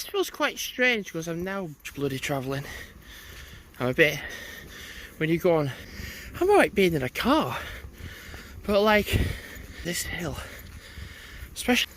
this feels quite strange because I'm now bloody travelling. I'm a bit, when you go on, I'm alright being in a car, but like this hill, especially.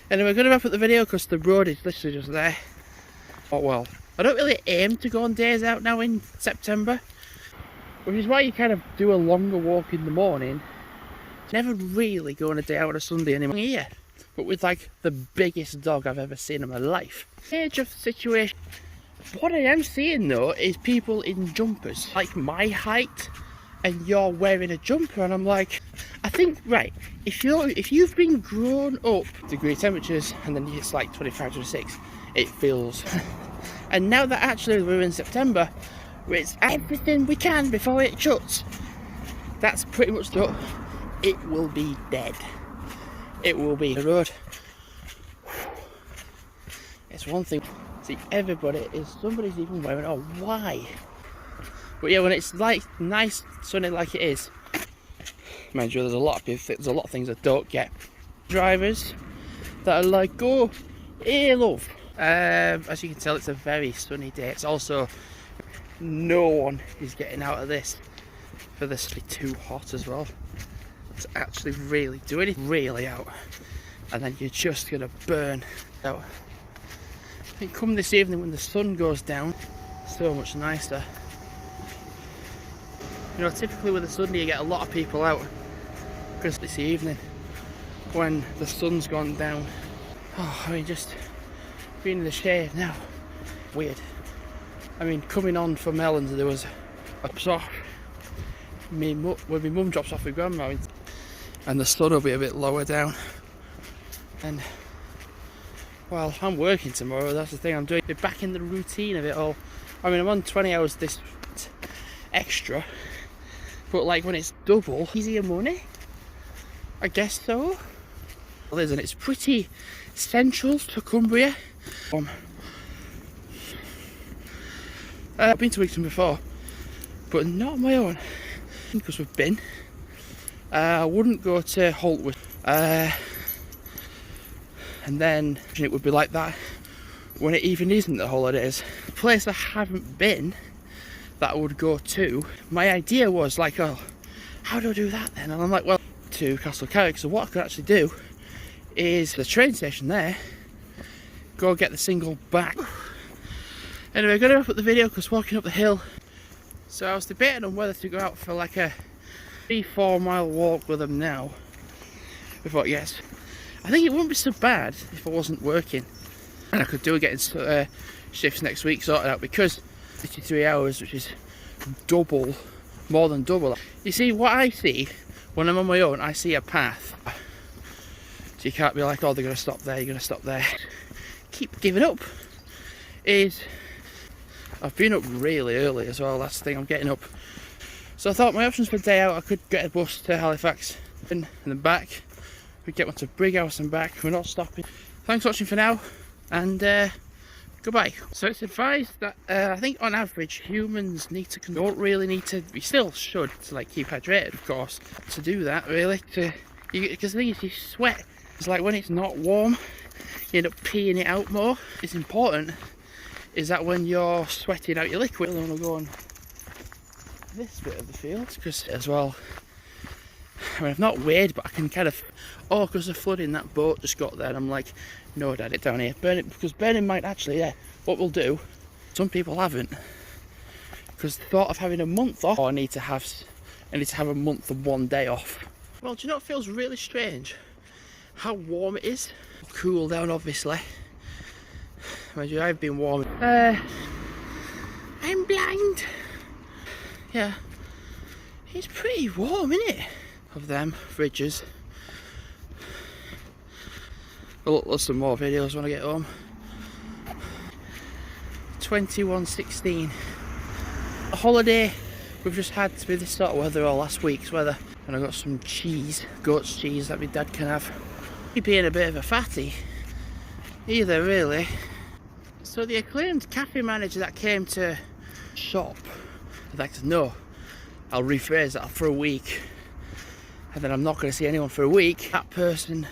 And we're going to wrap up the video because the road is literally just there. Oh well, I don't really aim to go on days out now in September, which is why you kind of do a longer walk in the morning. Never really go on a day out on a Sunday anymore here, but with like the biggest dog I've ever seen in my life. Age of the situation. What I am seeing though is people in jumpers, like my height, and you're wearing a jumper, and I'm like, I think, right, if you've been grown up degree temperatures and then it's like 25, 26, it feels. And now that actually we're in September, it's everything we can before it shuts. That's pretty much the. It will be dead. It will be the road. It's one thing. See, somebody's even wearing. Oh, why? But yeah, when it's like nice sunny like it is, mind you, there's a lot of things I don't get. Drivers that are like, oh, hey love. As you can tell, it's a very sunny day. It's also, no one is getting out of this for this to be too hot as well. It's actually really doing it really out, and then you're just gonna burn out. I think come this evening when the sun goes down, so much nicer. You know, typically with a Sunday you get a lot of people out, because this evening when the sun's gone down, oh, I mean, just being in the shade now, weird. I mean, coming on from Melons, there was a soft when my mum drops off with grandma, and the sun will be a bit lower down. And well, I'm working tomorrow, that's the thing I'm doing. Be back in the routine of it all. I mean, I'm on 20 hours this extra, but like when it's double, easier money, I guess so. Well, isn't it? It's pretty central to Cumbria. I've been to Wixon before, but not on my own, because we've been. I wouldn't go to Holtwood, and then it would be like that when it even isn't the holidays. A place I haven't been that I would go to, my idea was like, oh, how do I do that then? And I'm like, well, to Castle Carrick. So what I could actually do is the train station there, go get the single back. Anyway, I'm going to wrap up the video because walking up the hill. So I was debating on whether to go out for like a 3-4 mile walk with them now. I thought, yes, I think it wouldn't be so bad if I wasn't working, and I could do getting shifts next week sorted out, because 53 hours, which is double, more than double. You see, what I see when I'm on my own, I see a path. So you can't be like, oh, they're going to stop there, you're going to stop there. Keep giving up. Is I've been up really early as well, that's the thing, I'm getting up. So I thought my options for a day out, I could get a bus to Halifax and then back. We get one to Brighouse and back, we're not stopping. Thanks for watching for now, and goodbye. So it's advised that I think on average humans don't really need to, we still should, to like keep hydrated of course, to do that really, because the thing is, you sweat. It's like when it's not warm, you end up peeing it out more. It's important is that when you're sweating out your liquid, I want to go on this bit of the field, because as well, I mean, I've not weighed, but I can kind of, oh, because of flooding, that boat just got there, and I'm like, no, Dad, it down here, burn it, because burning might actually, yeah, what we'll do, some people haven't, because the thought of having a month off, I need to have a month and 1 day off. Well, do you know what feels really strange? How warm it is. Cool down, obviously. Mind you, I've been warm. I'm blind. Yeah, it's pretty warm, isn't it? Of them fridges. I'll upload some more videos when I get home. 21:16. A holiday we've just had to be this sort of weather, or last week's weather. And I got some cheese, goat's cheese, that my dad can have. He being a bit of a fatty either, really. So the acclaimed cafe manager that came to shop, I'd like to know, I'll rephrase that, for a week, and then I'm not going to see anyone for a week. That person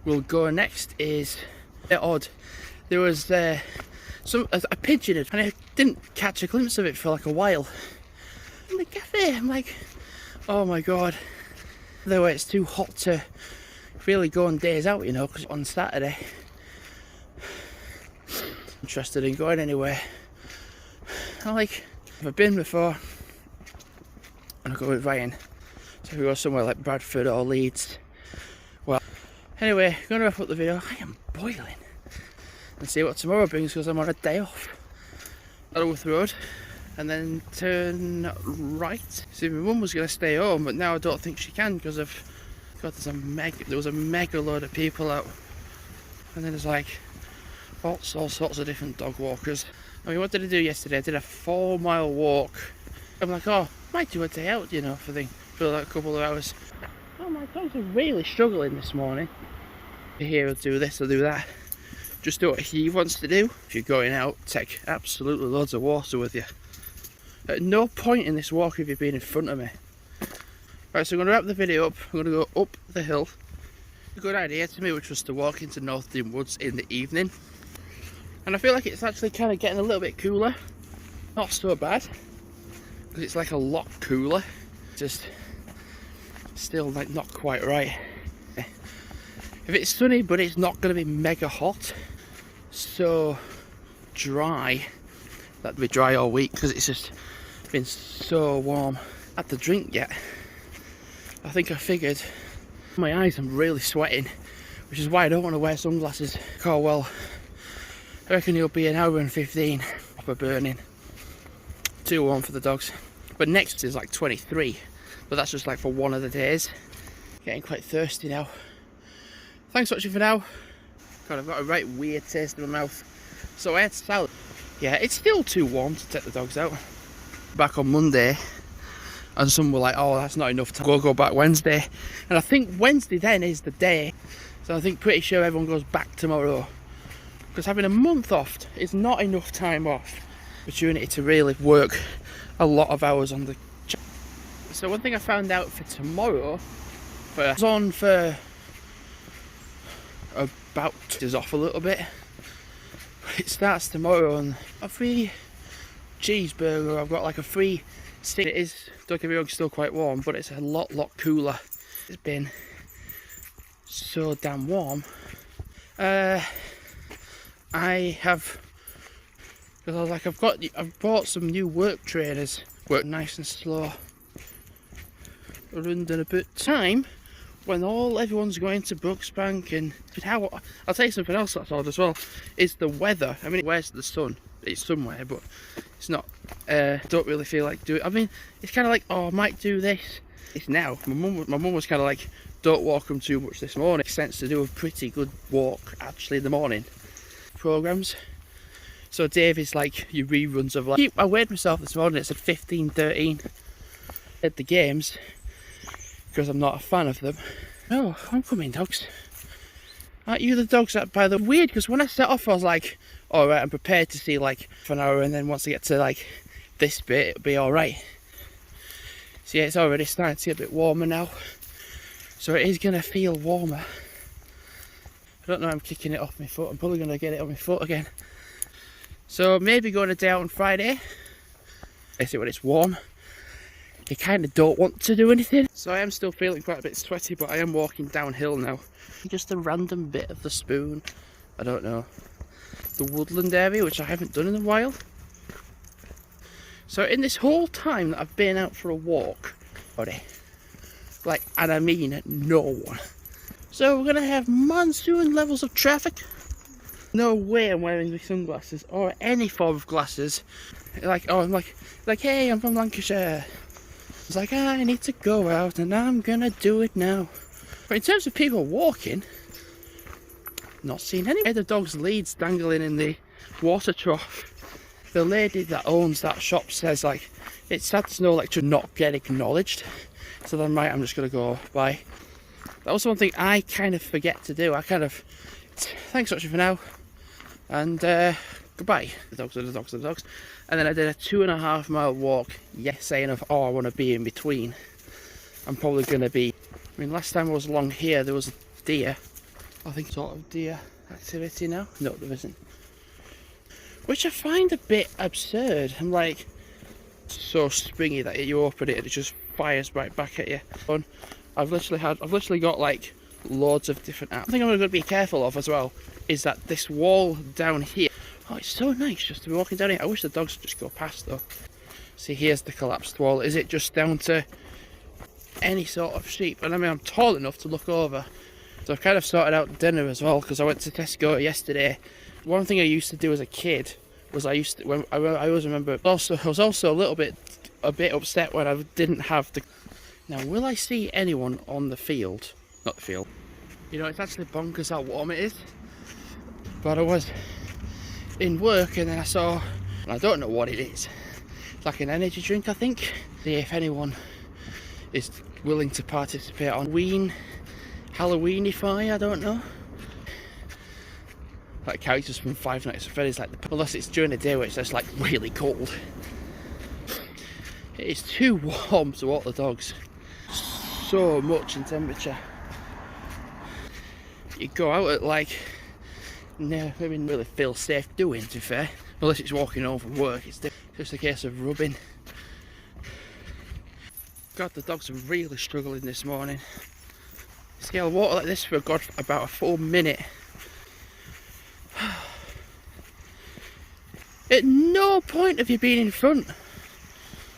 will go next is a bit odd there was a pigeon, and I didn't catch a glimpse of it for like a while. In the cafe, I'm like, oh my god. Though it's too hot to really go on days out, you know, because on Saturday, interested in going anywhere. I'm like, I've been before, and I'll go with Ryan. So if we go somewhere like Bradford or Leeds. Well, anyway, I'm going to wrap up the video. I am boiling. And see what tomorrow brings, because I'm on a day off. Alworth Road, and then turn right. See, my mum was going to stay home, but now I don't think she can because of, God, there was a mega load of people out, and then there's like all sorts of different dog walkers. I mean, what did I do yesterday? I did a 4-mile walk. I'm like, oh, might do a day out, you know, for like a couple of hours. Oh, my dogs are really struggling this morning. Here, I'll do this, I'll do that. Just do what he wants to do. If you're going out, take absolutely loads of water with you. At no point in this walk have you been in front of me. Right, so I'm going to wrap the video up. I'm going to go up the hill. A good idea to me, which was to walk into North Dean Woods in the evening. And I feel like it's actually kind of getting a little bit cooler. Not so bad, because it's like a lot cooler. Just still like not quite right. If it's sunny, but it's not going to be mega hot, so dry, that'll be dry all week because it's just been so warm. I had to drink yet. I think I figured my eyes, I'm really sweating, which is why I don't want to wear sunglasses. Oh well, I reckon you'll be an hour and 15 proper burning. Too warm for the dogs. But next is like 23, but that's just like for one of the days. Getting quite thirsty now. Thanks for watching for now. God, I've got a right weird taste in my mouth. So I had salad. Yeah, it's still too warm to take the dogs out. Back on Monday, and some were like, oh, that's not enough time. Go back Wednesday. And I think Wednesday then is the day. So I think pretty sure everyone goes back tomorrow. Because having a month off is not enough time off. Opportunity to really work a lot of hours on the... So one thing I found out for tomorrow, I was on for about is off a little bit. It starts tomorrow on a free cheeseburger. I've got like a free stick. It is, don't get me wrong, it's still quite warm, but it's a lot cooler. It's been so damn warm. I have, because I was like, I've bought some new work trainers. Work nice and slow. Under a bit of time when everyone's going to Brooksbank, and how I'll tell you something else that's odd as well is the weather. I mean, where's the sun? It's somewhere, but it's not. Don't really feel like doing it. I mean, it's kind of like, oh, I might do this. It's now. My mum was kind of like, don't walk them too much this morning. It makes sense to do a pretty good walk actually in the morning. Programs. So Dave is like your reruns of like. I weighed myself this morning. It said 15:13 at the games. Because I'm not a fan of them. No, I'm coming, dogs. Aren't you the dogs that, by the weird, because when I set off I was like, alright, I'm prepared to see like for an hour, and then once I get to like this bit it'll be alright. So yeah, it's already starting to get a bit warmer now. So it is going to feel warmer. I don't know, I'm kicking it off my foot. I'm probably going to get it on my foot again. So maybe going a day out on Friday. Basically when it's warm. You kind of don't want to do anything. So I am still feeling quite a bit sweaty, but I am walking downhill now. Just a random bit of the Spoon. I don't know. The woodland area, which I haven't done in a while. So in this whole time that I've been out for a walk, like, and I mean no one. So we're going to have monsoon levels of traffic. No way I'm wearing the sunglasses or any form of glasses. Like, oh, I'm like, hey, I'm from Lancashire. It's like, I need to go out and I'm gonna do it now. But in terms of people walking, not seen any. The dog's leads dangling in the water trough. The lady that owns that shop says like, it's sad to know like to not get acknowledged. So then I'm just gonna go by. That was one thing I kind of forget to do. Thanks so much for now. And goodbye. The dogs are the dogs are the dogs. And then I did a 2.5 mile walk, saying of, oh, I want to be in between. I'm probably going to be, I mean, last time I was along here, there was a deer. I think sort of deer activity now. No, there isn't. which I find a bit absurd. I'm like, so springy that you open it and it just fires right back at you. I've literally got like loads of different apps. I think I'm going to be careful of as well is that this wall down here, oh, it's so nice just to be walking down it. I wish the dogs would just go past though. See, here's the collapsed wall. Is it just down to any sort of sheep? And I mean, I'm tall enough to look over. So I've kind of sorted out dinner as well because I went to Tesco yesterday. One thing I used to do as a kid was I always remember. Also, I was also a bit upset when I didn't have the. Now, will I see anyone on the field? Not the field. You know, it's actually bonkers how warm it is. But I was in work and then I saw, and I don't know what it is. It's like an energy drink, I think. See if anyone is willing to participate on Halloweenify, I don't know. Like characters from Five Nights at Freddy's, like unless it's during the day where it's just like really cold. It is too warm to walk the dogs. So much in temperature. You go out at like, no, I mean really feel safe doing, to be fair. Unless it's walking home from work, it's just a case of rubbing. God, the dogs are really struggling this morning. Scale water like this for about a full minute. At no point have you been in front.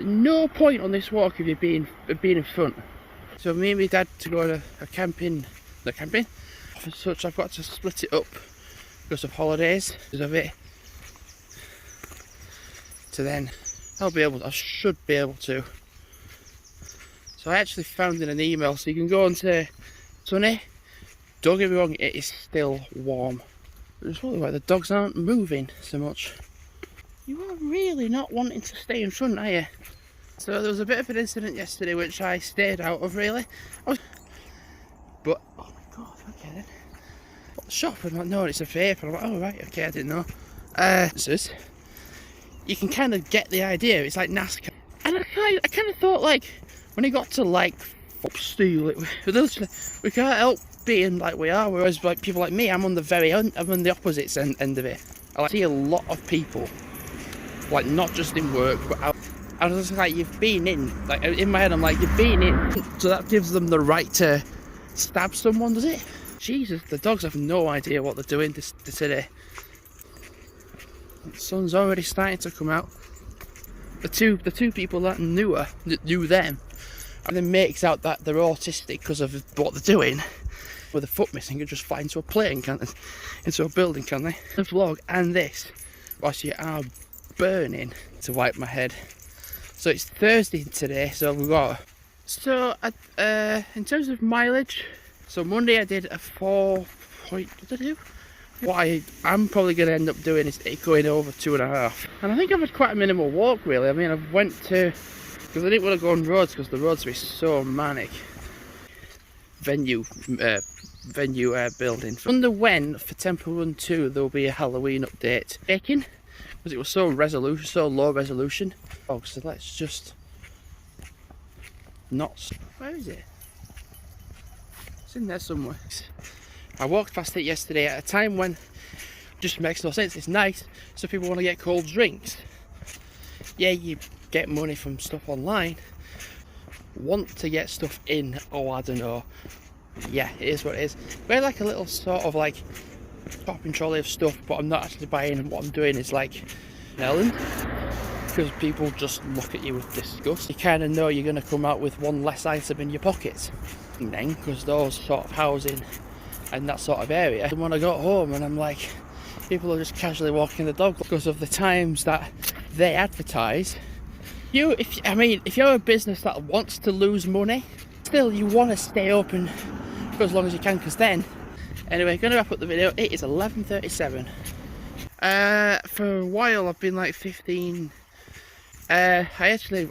At no point on this walk have you been in front. So me and my dad to go to a camping. As such, I've got to split it up because of holidays, because of it. So then I should be able to. So I actually found in an email, so you can go on to Sunny. Don't get me wrong, it is still warm. It's probably why the dogs aren't moving so much. You are really not wanting to stay in front, are you? So there was a bit of an incident yesterday which I stayed out of, really. But, oh my god, okay then. What, the shop? I'm like, no, it's a vape. And I'm like, oh right, okay, I didn't know. You can kind of get the idea, it's like NASCAR. And I kind of thought, like, when it got to like steel, we can't help being like we are. Whereas like people like me, I'm on the opposite end of it. I see a lot of people, like not just in work, but out. I was just like, you've been in. Like in my head, I'm like, you've been in. So that gives them the right to stab someone, does it? Jesus, the dogs have no idea what they're doing today. The sun's already starting to come out. The two people that knew them, and then makes out that they're autistic because of what they're doing. With a foot missing, you just fly into a plane, can't they? Into a building, can they? The vlog and this, whilst you are burning to wipe my head. So it's Thursday today, so we've got. So in terms of mileage, so Monday I did a 4. What did I do? What I'm probably going to end up doing is going over 2.5. And I think I've had quite a minimal walk, really. I mean, I've went to, because I didn't want to go on roads because the roads were so manic. Venue building. I wonder when for Temple Run 2 there'll be a Halloween update. Baking, because it was so low resolution. Oh, so let's just not. Where is it? It's in there somewhere. I walked past it yesterday at a time when it just makes no sense. It's nice, so people want to get cold drinks. Yeah, you get money from stuff online. Want to get stuff in? Oh, I don't know. Yeah, it is what it is. We're like a little sort of like shopping trolley of stuff, but I'm not actually buying. What I'm doing is like Ellen, because people just look at you with disgust. You kind of know you're going to come out with one less item in your pockets. And then, because those sort of housing and that sort of area, and when I got home and I'm like, people are just casually walking the dog because of the times that they advertise. If you're a business that wants to lose money, still you want to stay open for as long as you can, because then, anyway, going to wrap up the video. It is 11:37. For a while I've been like 15. I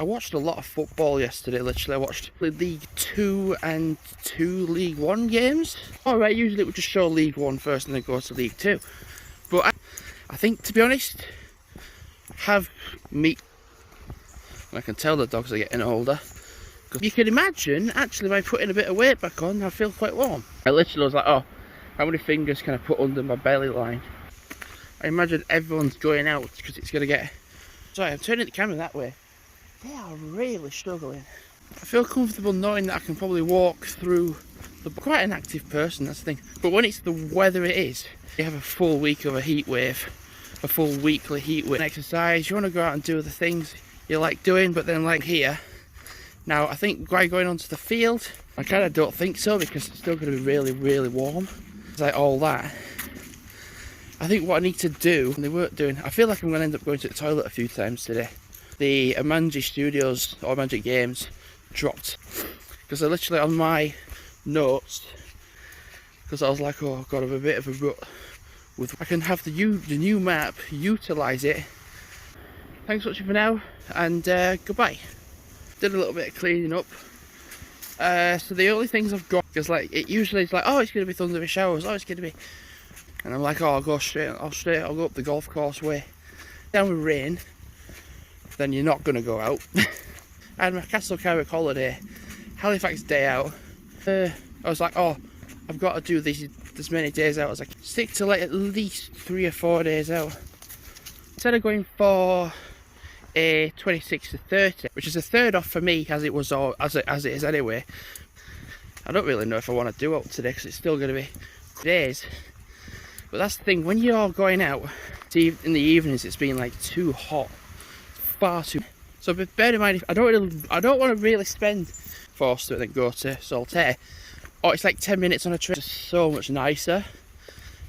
watched a lot of football yesterday. Literally, I watched League 2 and 2 League 1 games. Alright, usually it would just show League 1 first and then go to League 2. But I think, to be honest, I can tell the dogs are getting older. You can imagine, actually, by putting a bit of weight back on, I feel quite warm. I literally was like, oh, how many fingers can I put under my belly line? I imagine everyone's going out because it's going to get... Sorry, I'm turning the camera that way. They are really struggling. I feel comfortable knowing that I can probably walk through. I'm quite an active person, that's the thing. But when it's the weather it is, you have a full week of a heat wave, a full weekly heat wave. Exercise, you want to go out and do the things you like doing, but then like here. Now, I think by going onto the field, I kind of don't think so because it's still going to be really, really warm. It's like all that. I think what I need to do, and they weren't doing, I feel like I'm going to end up going to the toilet a few times today. The Amanji Studios, or Magic Games, dropped. Because they're literally on my notes. Because I was like, oh god, I'm a bit of a rut. I can have the new map, utilise it. Thanks for watching for now, and goodbye. Did a little bit of cleaning up. So the only things I've got, because like it usually is like, oh, it's going to be thundery showers, oh, it's going to be, and I'm like, oh, I'll go I'll go up the golf course way. Down with rain, then you're not going to go out. I had my Castle Carrick holiday, Halifax day out. I was like, oh, I've got to do this many days out. I was like, stick to like at least 3 or 4 days out. Instead of going for a 26 to 30, which is a third off for me as it was, or as it is anyway. I don't really know if I want to do out today because it's still going to be days. But that's the thing, when you're going out in the evenings, it's been like too hot, far too. So bear in mind, I don't want to really spend Forster and then go to Saltaire. Oh, it's like 10 minutes on a train. It's so much nicer.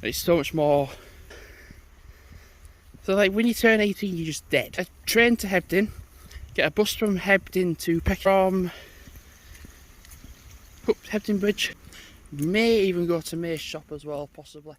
And it's so much more. So like when you turn 18, you're just dead. A train to Hebden, get a bus from Hebden to from Hebden Bridge. May even go to May's shop as well, possibly.